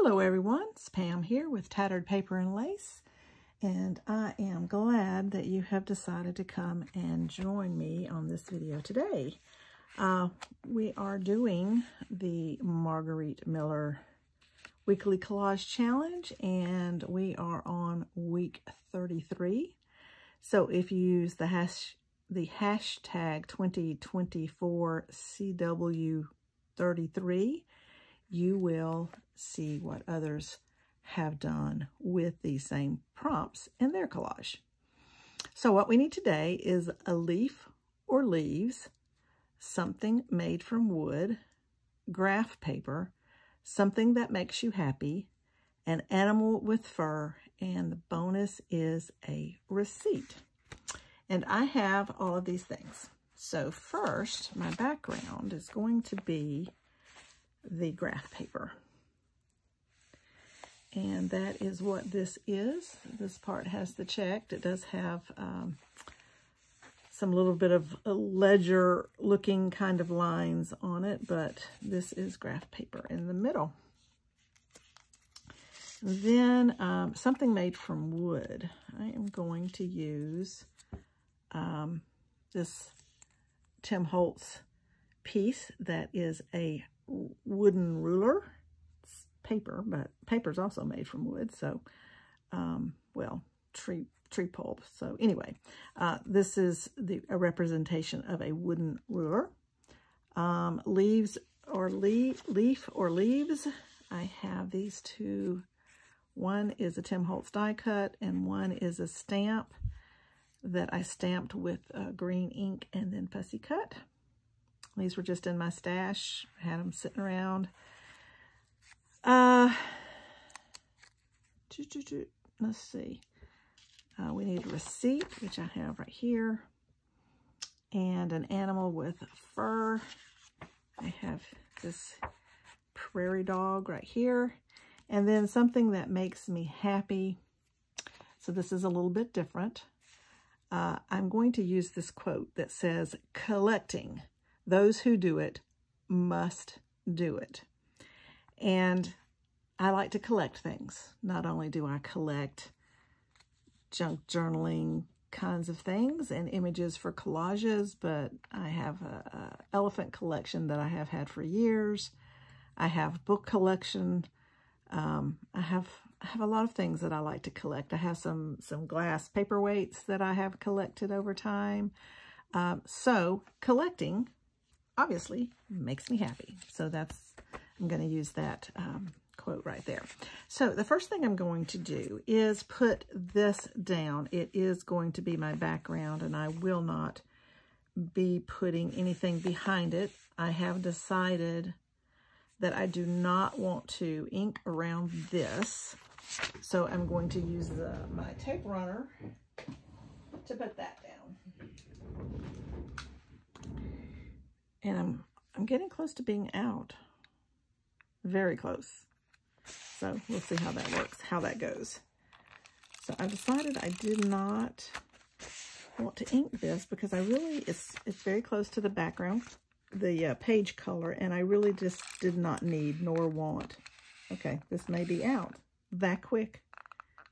Hello everyone, it's Pam here with Tattered Paper and Lace, and I am glad that you have decided to come and join me on this video today. We are doing the Margarete Miller Weekly Collage Challenge, and we are on week 33. So if you use the hashtag 2024CW33, you will see what others have done with these same prompts in their collage. So what we need today is a leaf or leaves, something made from wood, graph paper, something that makes you happy, an animal with fur, and the bonus is a receipt. And I have all of these things. So first, my background is going to be the graph paper. And that is what this is. This part has the checked. It does have some little bit of a ledger looking kind of lines on it, but this is graph paper in the middle. Then something made from wood. I am going to use this Tim Holtz piece that is a wooden ruler. It's paper, but paper is also made from wood, so well, tree pulp. So anyway, this is a representation of a wooden ruler. Leaf or leaves. I have these two. One is a Tim Holtz die cut, and one is a stamp that I stamped with green ink and then fussy cut. These were just in my stash. I had them sitting around. Let's see. We need a receipt, which I have right here, and an animal with fur. I have this prairie dog right here, and then something that makes me happy. So this is a little bit different. I'm going to use this quote that says, "Collecting. Those who do it must do it." And I like to collect things. Not only do I collect junk journaling kinds of things and images for collages, but I have an elephant collection that I have had for years. I have book collection. I have a lot of things that I like to collect. I have some glass paperweights that I have collected over time. So collecting obviously makes me happy. So I'm going to use that quote right there. So the first thing I'm going to do is put this down. It is going to be my background, and I will not be putting anything behind it. I have decided that I do not want to ink around this. So I'm going to use my tape runner to put that down. And I'm getting close to being out. Very close. So we'll see how that works, how that goes. So I decided I did not want to ink this because it's very close to the background, the page color, and I really just did not need nor want. Okay, this may be out that quick.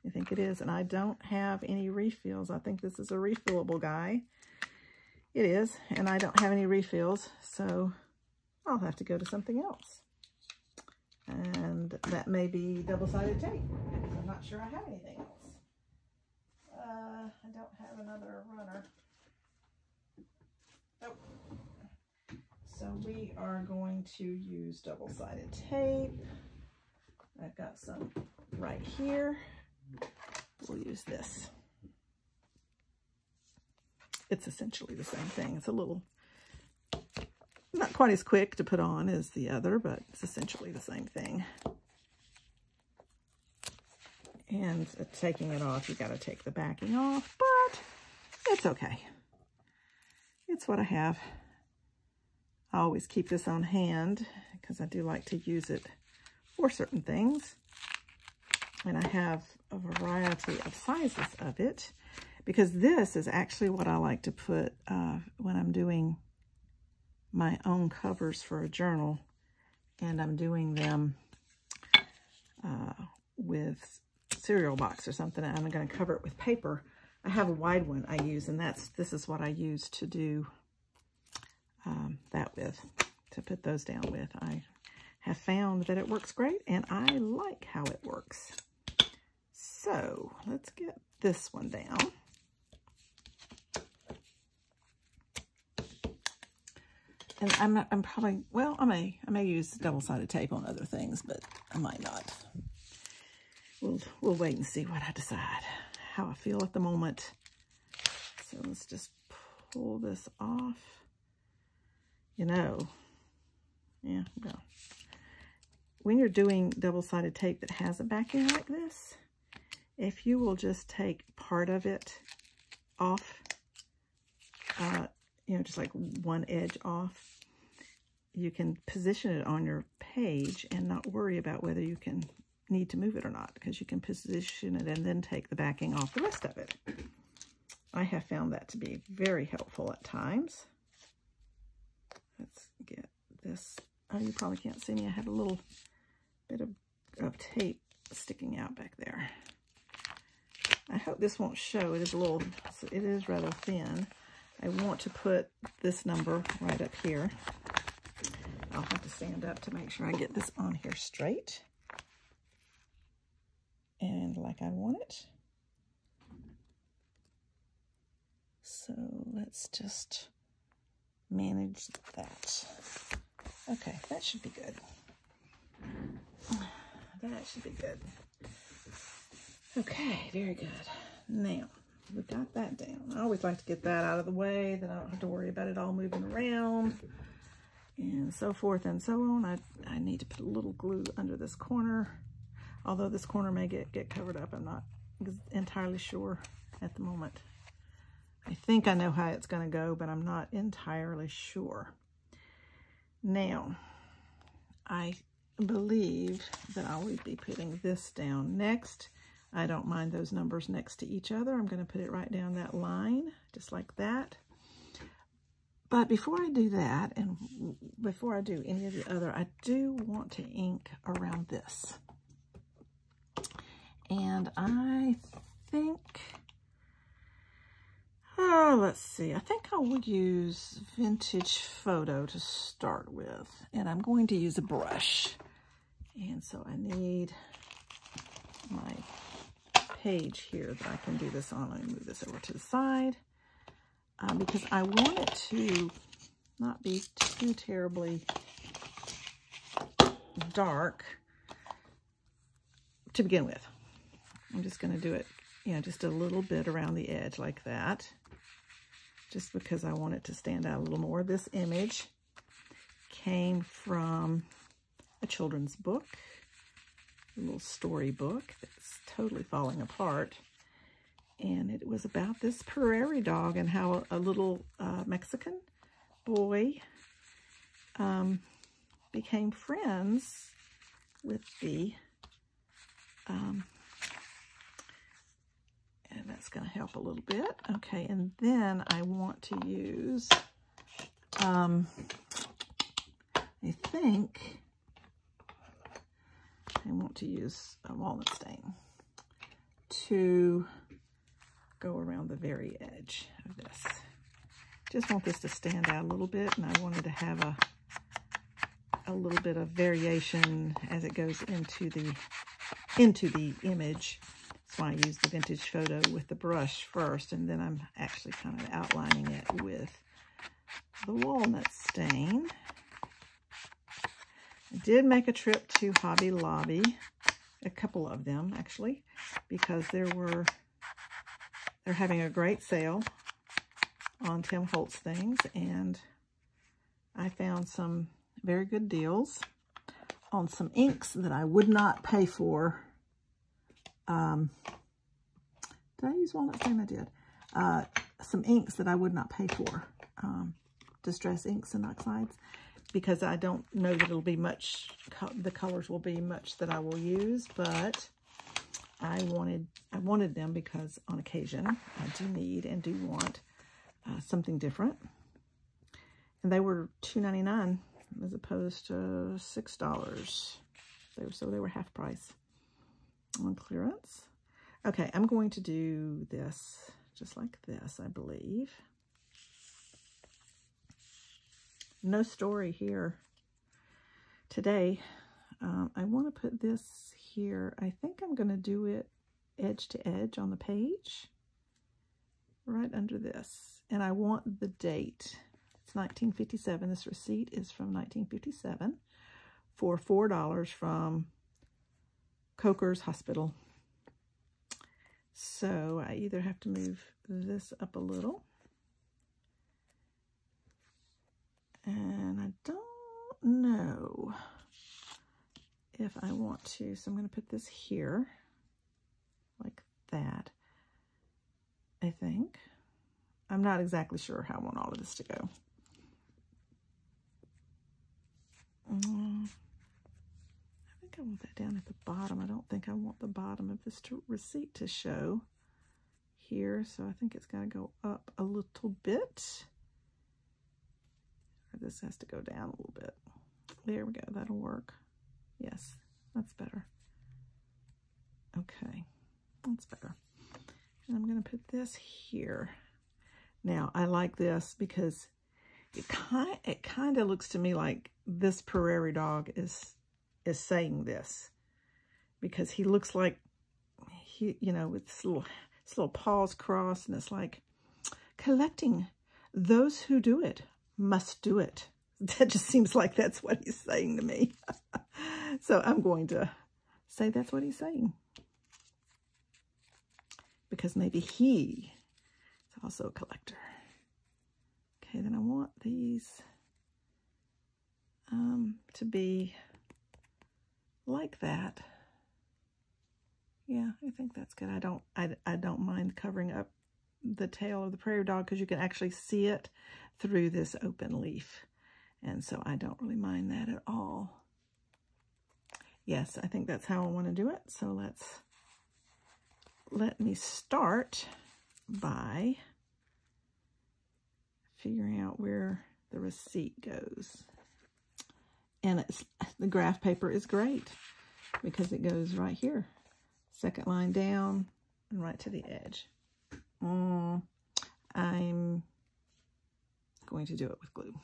I think it is, and I don't have any refills. I think this is a refillable guy. It is, and I don't have any refills, so I'll have to go to something else. And that may be double-sided tape, because I'm not sure I have anything else. I don't have another runner. Nope. So we are going to use double-sided tape. I've got some right here. We'll use this. It's essentially the same thing. It's a little, not quite as quick to put on as the other, but it's essentially the same thing. And taking it off, you got to take the backing off, but it's okay. It's what I have. I always keep this on hand because I do like to use it for certain things. And I have a variety of sizes of it, because this is actually what I like to put when I'm doing my own covers for a journal, and I'm doing them with cereal box or something, and I'm going to cover it with paper. I have a wide one I use, and this is what I use to do that with, to put those down with. I have found that it works great, and I like how it works. So let's get this one down. And I'm probably, well, I may use double-sided tape on other things, but I might not. We'll wait and see what I decide, how I feel at the moment. So let's just pull this off. You know, yeah, well, when you're doing double-sided tape that has a backing like this, if you will just take part of it off, you know, just like one edge off, you can position it on your page and not worry about whether you can need to move it or not, because you can position it and then take the backing off the rest of it. I have found that to be very helpful at times. Let's get this. Oh, you probably can't see me. I have a little bit of tape sticking out back there. I hope this won't show. It is rather thin. I want to put this number right up here. I'll have to stand up to make sure I get this on here straight and like I want it. So let's just manage that. Okay, that should be good. That should be good. Okay, very good. Now, we got that down. I always like to get that out of the way, then I don't have to worry about it all moving around and so forth and so on. I need to put a little glue under this corner. Although this corner may get covered up, I'm not entirely sure at the moment. I think I know how it's going to go, but I'm not entirely sure. Now, I believe that I will be putting this down next. I don't mind those numbers next to each other. I'm going to put it right down that line, just like that. But before I do that, and before I do any of the other, I do want to ink around this. And I think, let's see, I think I will use Vintage Photo to start with. And I'm going to use a brush. And so I need my page here that I can do this on. Let me move this over to the side because I want it to not be too terribly dark to begin with. I'm just going to do it, you know, just a little bit around the edge like that, just because I want it to stand out a little more. This image came from a children's book, a little storybook that's totally falling apart. And it was about this prairie dog and how a little Mexican boy became friends with the, and that's going to help a little bit. Okay, and then I want to use, I think, I want to use a walnut stain to go around the very edge of this. Just want this to stand out a little bit, and I wanted to have a little bit of variation as it goes into the image. That's why I use the Vintage Photo with the brush first, and then I'm actually kind of outlining it with the walnut stain. I did make a trip to Hobby Lobby, a couple of them actually, because they're having a great sale on Tim Holtz things, and I found some very good deals on some inks that I would not pay for. Did I use walnut stain? I did. Some inks that I would not pay for, distress inks and oxides, because I don't know that it'll be much, the colors will be much that I will use, but I wanted them because on occasion I do need and do want something different. And they were $2.99 as opposed to $6. So they were half price. on clearance. Okay, I'm going to do this just like this, I believe. No story here today. I want to put this here. I think I'm going to do it edge to edge on the page, right under this. And I want the date. It's 1957. This receipt is from 1957 for $4 from Coker's Hospital. So I either have to move this up a little, and I don't know if I want to, so I'm going to put this here like that, I think. I'm not exactly sure how I want all of this to go. I think I want that down at the bottom. I don't think I want the bottom of this receipt to show here, so I think it's got to go up a little bit. Or this has to go down a little bit. There we go. That'll work. Yes, that's better. Okay, that's better. And I'm going to put this here. Now, I like this because it kind of looks to me like this prairie dog is saying this, because he looks like he, you know, with this little paws crossed, and it's like, collecting, those who do it must do it. That just seems like that's what he's saying to me. So I'm going to say that's what he's saying, because maybe he is also a collector. Okay, then I want these to be like that. Yeah, I think that's good. I don't mind covering up the tail of the prairie dog, because you can actually see it through this open leaf. And so I don't really mind that at all. Yes, I think that's how I want to do it. So let me start by figuring out where the receipt goes. And the graph paper is great because it goes right here. Second line down and right to the edge. I'm going to do it with glue.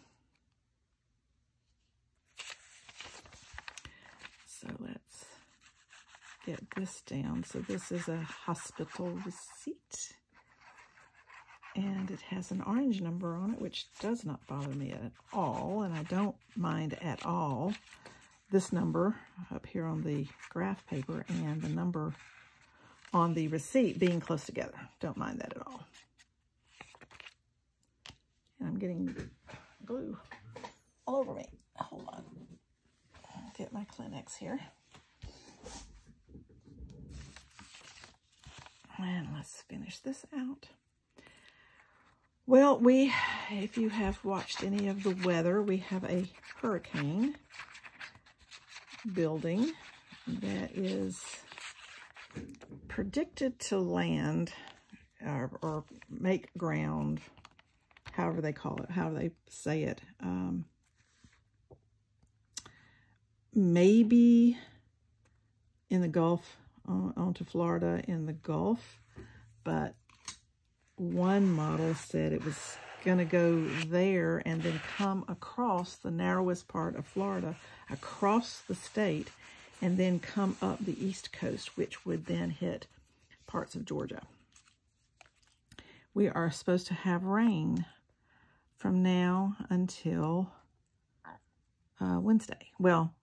So let's get this down. So this is a hospital receipt, and it has an orange number on it, which does not bother me at all, and I don't mind at all this number up here on the graph paper and the number on the receipt being close together. Don't mind that at all. And I'm getting glue all over me. Hold on. I'll get my Kleenex here. And let's finish this out. Well, if you have watched any of the weather, we have a hurricane building that is predicted to land or make ground, however they call it, however they say it. Maybe in the Gulf, onto Florida in the Gulf, but one model said it was going to go there and then come across the narrowest part of Florida, across the state, and then come up the East Coast, which would then hit parts of Georgia. We are supposed to have rain from now until Wednesday. Well,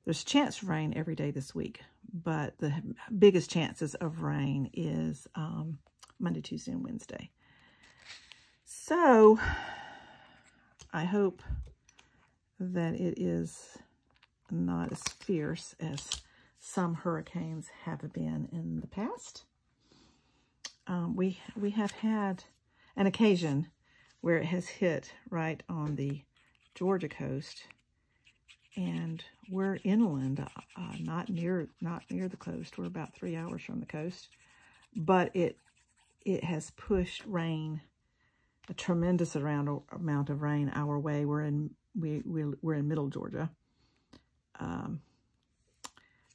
there's a chance of rain every day this week, but the biggest chances of rain is Monday, Tuesday, and Wednesday. So I hope that it is not as fierce as some hurricanes have been in the past. We have had an occasion where it has hit right on the Georgia coast, and we're inland, not near the coast. We're about 3 hours from the coast, but it has pushed rain, a tremendous amount of rain our way. We're in middle Georgia,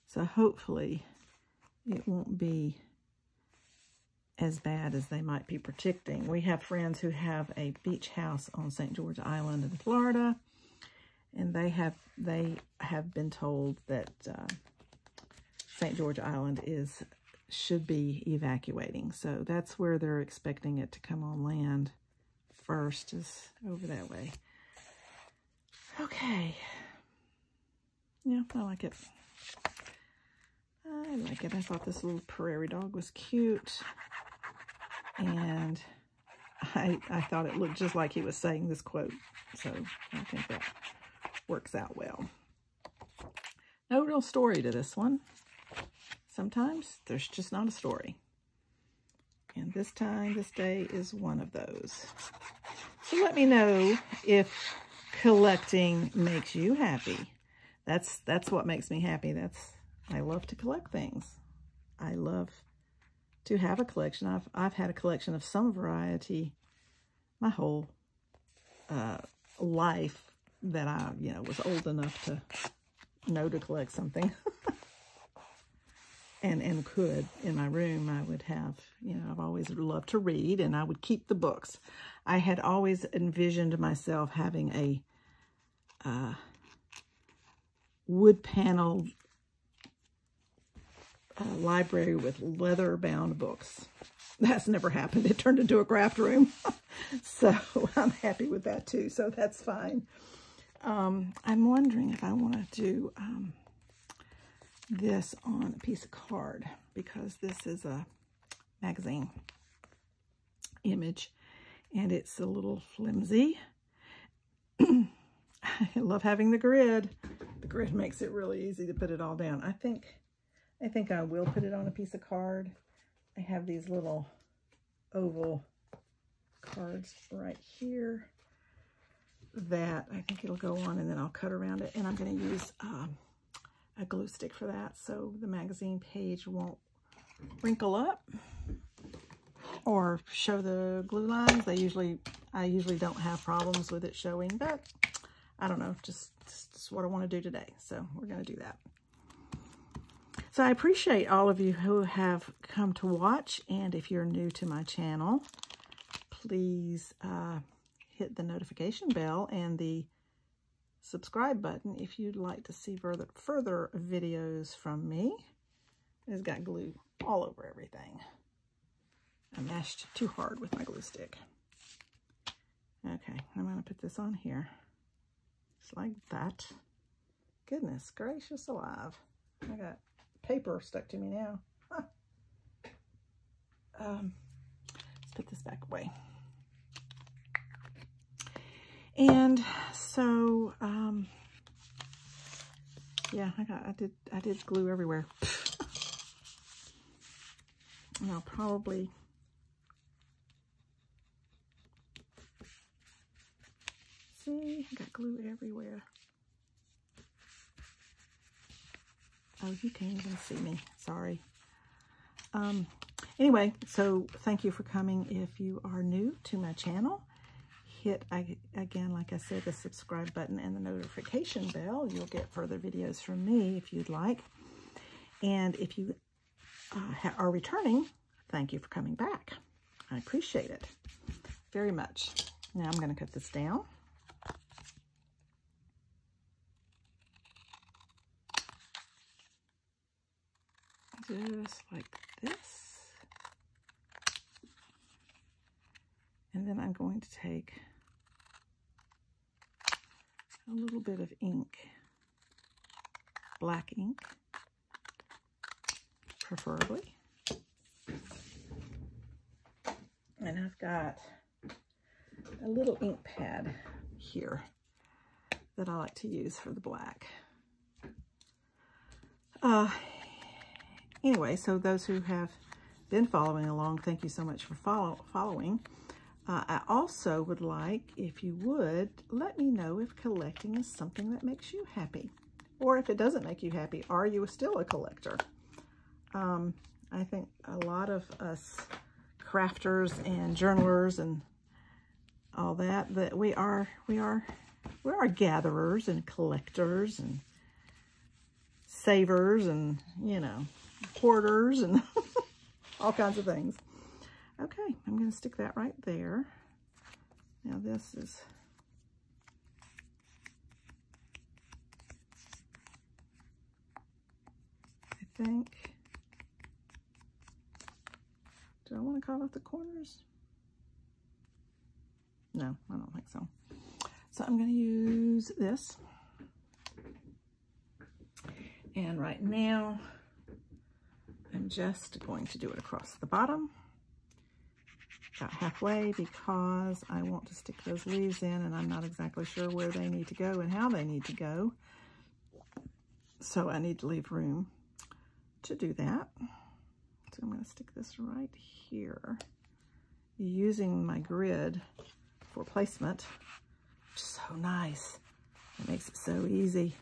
so hopefully it won't be as bad as they might be predicting. We have friends who have a beach house on St. George Island in Florida, and they have been told that St. George Island should be evacuating. So that's where they're expecting it to come on land first, is over that way. Okay. Yeah, I like it. I like it. I thought this little prairie dog was cute. And I thought it looked just like he was saying this quote. So I think that works out well. No real story to this one. Sometimes there's just not a story. And this day is one of those. So let me know if collecting makes you happy. That's what makes me happy. I love to collect things. I love to have a collection. I've had a collection of some variety my whole life that I, was old enough to know to collect something. and could. In my room, I would have, I've always loved to read, and I would keep the books. I had always envisioned myself having a wood-paneled library with leather-bound books. That's never happened. It turned into a craft room. So I'm happy with that too. So that's fine. I'm wondering if I want to do this on a piece of card, because this is a magazine image and it's a little flimsy. I love having the grid. The grid makes it really easy to put it all down. I think I will put it on a piece of card. I have these little oval cards right here that I think it'll go on, and then I'll cut around it, and I'm going to use a glue stick for that, so the magazine page won't wrinkle up or show the glue lines. I usually don't have problems with it showing, but I don't know, just what I want to do today. So we're going to do that. So I appreciate all of you who have come to watch, and if you're new to my channel, please hit the notification bell and the subscribe button if you'd like to see further videos from me. It's got glue all over everything. I mashed too hard with my glue stick. Okay, I'm going to put this on here. Just like that. Goodness gracious alive. I got paper stuck to me now. Huh. Let's put this back away. And so, yeah, I did glue everywhere. And I'll probably see, I got glue everywhere. Oh, you can't even see me. Sorry. Anyway, so thank you for coming. If you are new to my channel, hit, again, like I said, the subscribe button and the notification bell. You'll get further videos from me if you'd like. And if you are returning, thank you for coming back. I appreciate it very much. Now I'm going to cut this down. Just like this. And then I'm going to take a little bit of ink, black ink, preferably. And I've got a little ink pad here that I like to use for the black. Anyway, so those who have been following along, thank you so much for following. I also would like, if you would, let me know if collecting is something that makes you happy. Or if it doesn't make you happy, are you still a collector? I think a lot of us crafters and journalers and all that we are gatherers and collectors and savers and, quarters and all kinds of things. Okay, I'm going to stick that right there. Now this is... I think... Do I want to cut off the corners? No, I don't think so. So I'm going to use this. And right now, I'm just going to do it across the bottom, about halfway, because I want to stick those leaves in, and I'm not exactly sure where they need to go and how they need to go. So I need to leave room to do that. So I'm going to stick this right here, using my grid for placement, which is so nice. It makes it so easy.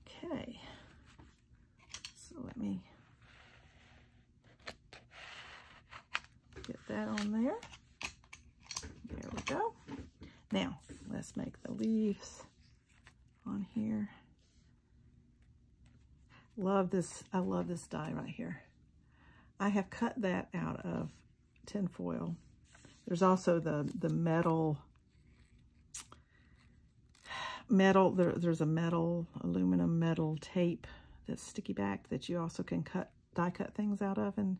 Okay, so let me get that on there. There we go. Now, let's make the leaves on here. Love this. I love this die right here. I have cut that out of tin foil. There's also the metal, there's a aluminum metal tape that's sticky back that you also can die cut things out of and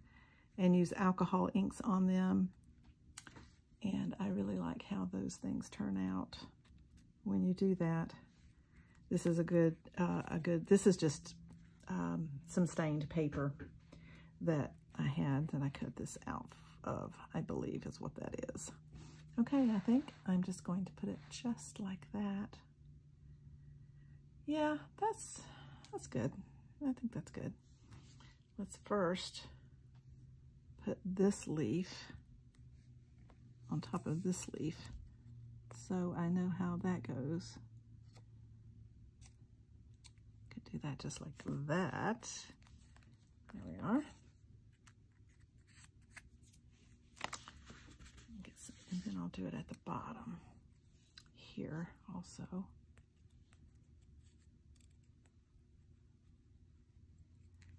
use alcohol inks on them. And I really like how those things turn out when you do that. This is this is just some stained paper that I had that I cut this out of, I believe is what that is. Okay, I think I'm just going to put it just like that. Yeah, that's good. I think that's good. Let's first put this leaf on top of this leaf so I know how that goes. Could do that just like that. There we are. And then I'll do it at the bottom here also.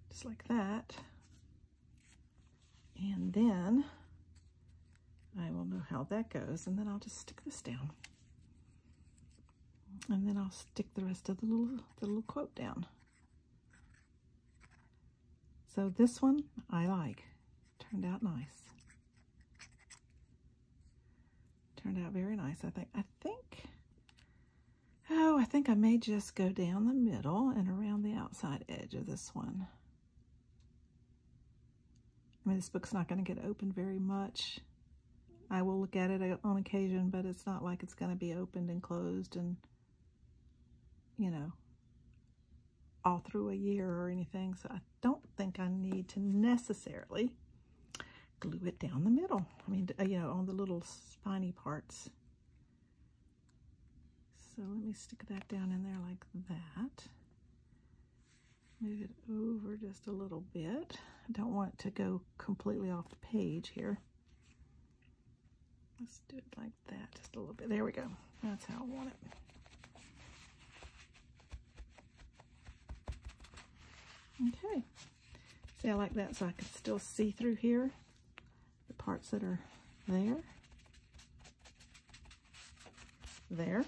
Just like that. And then I will know how that goes, and then I'll just stick this down. And then I'll stick the rest of the little quote down. So this one I like. Turned out nice. Turned out very nice, I think. I think I may just go down the middle and around the outside edge of this one. I mean, this book's not going to get opened very much. I will look at it on occasion, but it's not like it's going to be opened and closed and, you know, all through a year or anything. So I don't think I need to necessarily glue it down the middle. I mean, you know, on the little spiny parts. So let me stick that down in there like that. Move it over just a little bit. I don't want it to go completely off the page here. Let's do it like that, just a little bit. There we go. That's how I want it. Okay. See, I like that so I can still see through here the parts that are there. There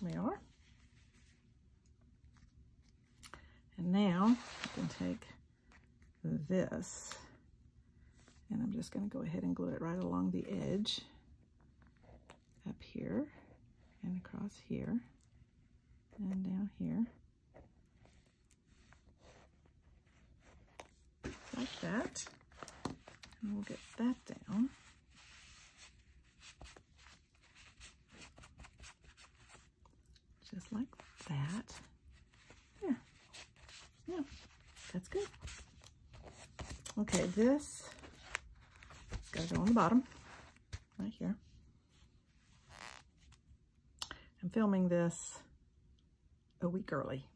we are. And now I can take this, and I'm just going to go ahead and glue it right along the edge, up here, and across here, and down here, like that. And we'll get that down. Just like that. There. Yeah, that's good. Okay, this is going to go on the bottom, right here. I'm filming this a week early.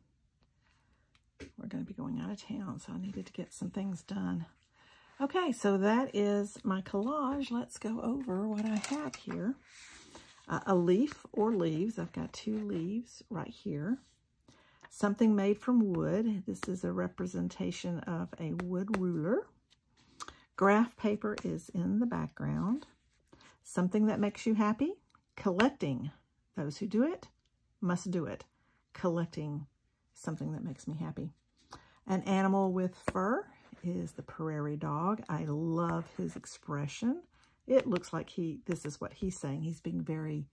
We're going to be going out of town, so I needed to get some things done. Okay, so that is my collage. Let's go over what I have here. A leaf or leaves. I've got 2 leaves right here. Something made from wood. This is a representation of a wood ruler. Graph paper is in the background. Something that makes you happy. Collecting. Those who do it must do it. Collecting something that makes me happy. An animal with fur is the prairie dog. I love his expression. It looks like this is what he's saying. He's being very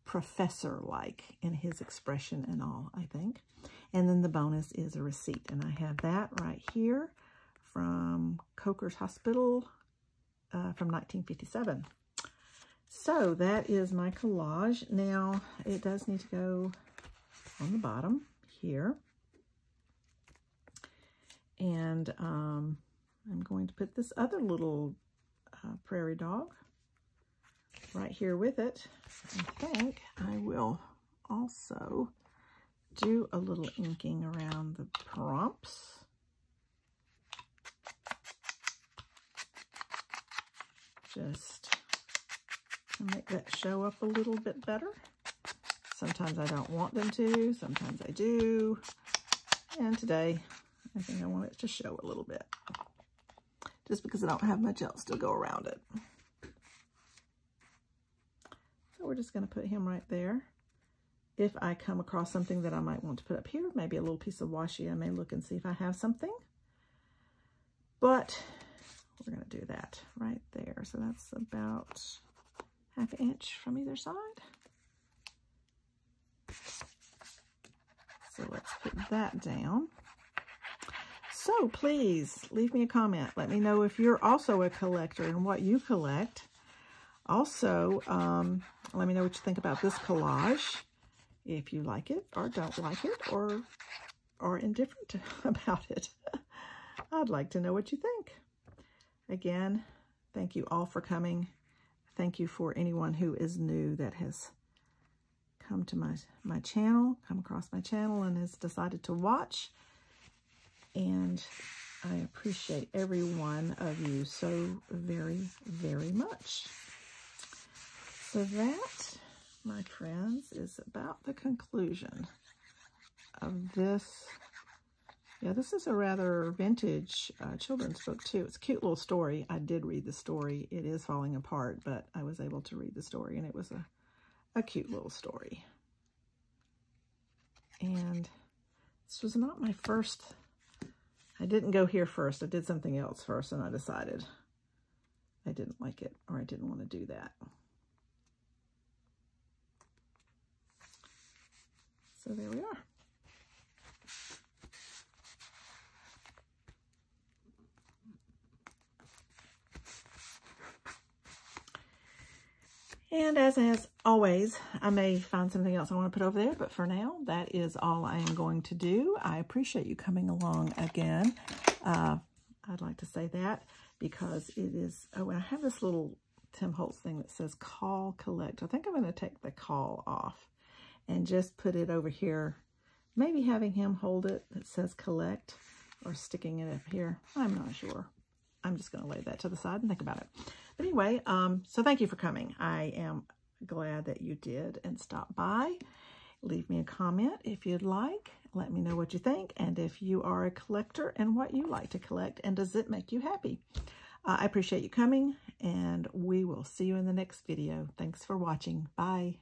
professor-like in his expression and all, I think. And then the bonus is a receipt. And I have that right here from Coker's Hospital from 1957. So that is my collage. Now, it does need to go on the bottom here. And I'm going to put this other little prairie dog right here with it. I think I will also do a little inking around the prompts. Just to make that show up a little bit better. Sometimes I don't want them to, sometimes I do. And today, I think I want it to show a little bit. Just because I don't have much else to go around it. So we're just going to put him right there. If I come across something that I might want to put up here, maybe a little piece of washi, I may look and see if I have something. But we're going to do that right there. So that's about ½ inch from either side. So let's put that down. So please leave me a comment. Let me know if you're also a collector and what you collect. Also, let me know what you think about this collage. If you like it or don't like it or are indifferent about it. I'd like to know what you think. Again, thank you all for coming. Thank you for anyone who is new that has come to my channel, come across my channel and has decided to watch. And I appreciate every one of you so very, very much. So that, my friends, is about the conclusion of this. Yeah, this is a rather vintage children's book, too. It's a cute little story. I did read the story. It is falling apart, but I was able to read the story, and it was a cute little story. And this was not my first. I didn't go here first. I did something else first, and I decided I didn't like it, or I didn't want to do that. So there we are. And as always, I may find something else I want to put over there, but for now, that is all I am going to do. I appreciate you coming along again. I'd like to say that because it is, oh, I have this little Tim Holtz thing that says call, collect. I think I'm going to take the call off and just put it over here. Maybe having him hold it that says collect or sticking it up here. I'm not sure. I'm just going to lay that to the side and think about it. But anyway, so thank you for coming. I am glad that you did and stopped by. Leave me a comment if you'd like. Let me know what you think and if you are a collector and what you like to collect and does it make you happy. I appreciate you coming and we will see you in the next video. Thanks for watching. Bye.